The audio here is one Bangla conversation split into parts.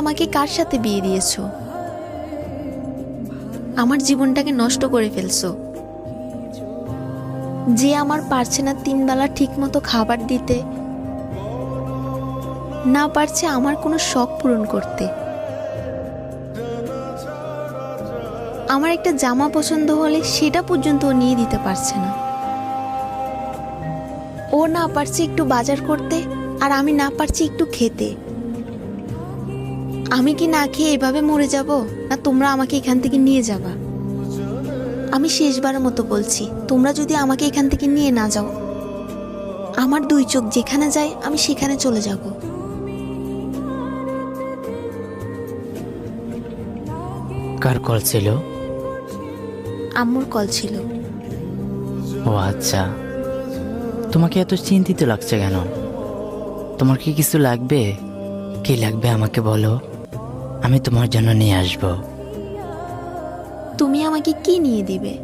আমাকে কার সাথে বিয়ে দিয়েছো? আমার জীবনটাকে নষ্ট করে ফেলছো। যে আমার পারছে না 3 বেলা ঠিক মতো খাবার দিতে, না পারছে আমার কোনো শখ পূরণ করতে। আমার একটা জামা পছন্দ হলে সেটা পর্যন্ত ও নিয়ে দিতে পারছে না। ও না পারছে একটু বাজার করতে, আর আমি না পারছি একটু খেতে। আমি কি না খেয়ে এভাবে মরে যাব, না তোমরা আমাকে এখান থেকে নিয়ে যাবা? আমি শেষবারের মতো বলছি, তোমরা যদি আমাকে এখান থেকে নিয়ে না যাও, আমার 2 চোখ যেখানে যায় আমি সেখানে চলে যাব। কার কল ছিল? আম্মুর কল ছিল। ও আচ্ছা, তোমাকে এত চিন্তিত লাগছে কেন? তোমার কি কিছু লাগবে? কি লাগবে আমাকে বলো, আমি তোমার জন্য নিয়ে আসব। তুমি আমাকে কি নিয়ে দিবে?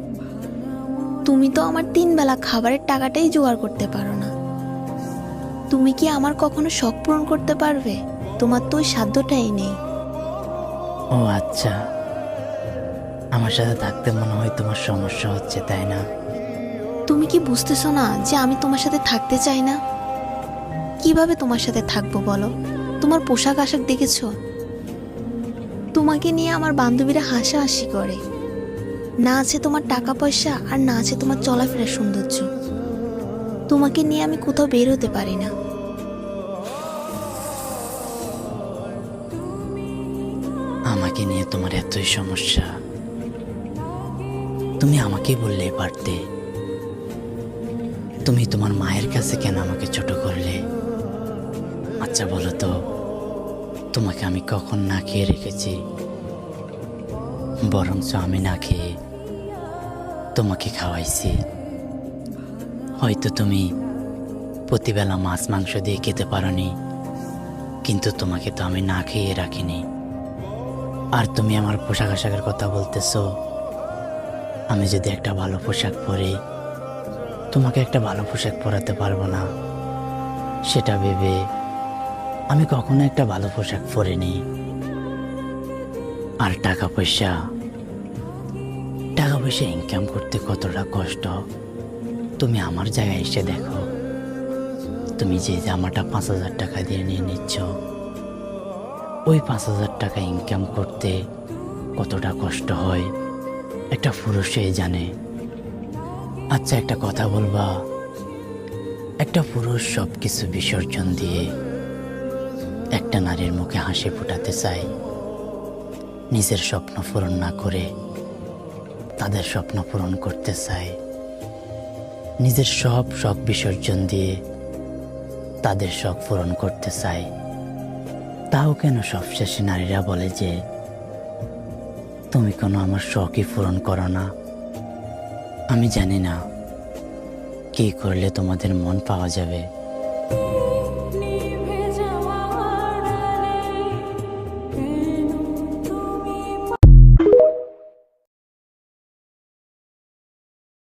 তুমি তো আমার 3 বেলা খাবারের টাকাটাই জোগাড় করতে পারো না। তুমি কি আমার কখনো শখ পূরণ করতে পারবে? তোমার তো ওই সাধ্যটাই নেই। ও আচ্ছা, আমার সাথে থাকতে মনে হয় তোমার সমস্যা হচ্ছে, তাই না? তুমি কি বুঝতেছো না যে আমি তোমার সাথে থাকতে চাই না? কিভাবে তোমার সাথে থাকবো বলো? তোমার পোশাক আশাক দেখেছো? তোমাকে নিয়ে আমার বান্ধবীরা হাসাহাসি করে। না আছে তোমার টাকা পয়সা, আর না আছে তোমার চলাফেরার সৌন্দর্য। তোমাকে নিয়ে আমি কোথাও বের হতে পারি না। আমাকে নিয়ে তোমার এতই সমস্যা, তুমি আমাকেই বললেই পারতে। তুমি তোমার মায়ের কাছে কেন আমাকে ছোট করলে? আচ্ছা বলো তো, তোমাকে আমি কখন না খেয়ে রেখেছি? বরঞ্চ আমি না খেয়ে তোমাকে খাওয়াইছি। হয়তো তুমি প্রতিবেলা মাছ মাংস দিয়ে খেতে পারোনি, কিন্তু তোমাকে তো আমি না খেয়ে রাখিনি। আর তুমি আমার পোশাক আশাকের কথা বলতেছো। আমি যদি একটা ভালো পোশাক পরি, তোমাকে একটা ভালো পোশাক পরাতে পারবো না, সেটা ভেবে আমি কখনো একটা ভালো পোশাক পরিনি। আর টাকা পয়সা ইনকাম করতে কতটা কষ্ট তুমি আমার জায়গায় এসে দেখো। তুমি যে জামাটা 5,000 টাকা দিয়ে নিয়ে নিচ্ছ, ওই 5,000 টাকা ইনকাম করতে কতটা কষ্ট হয় একটা পুরুষই জানে। আচ্ছা একটা কথা বলবা, একটা পুরুষ সব কিছু বিসর্জন দিয়ে একটা নারীর মুখে হাসি ফোটাতে চায়, নিজের স্বপ্ন পূরণ না করে তাদের স্বপ্ন পূরণ করতে চায়, নিজের সব শখ বিসর্জন দিয়ে তাদের শখ পূরণ করতে চায়। তাও কেন সবশেষে নারীরা বলে যে তুমি কোনো আমার শখই পূরণ করো না? আমি জানি না কি করলে তোমাদের মন পাওয়া যাবে।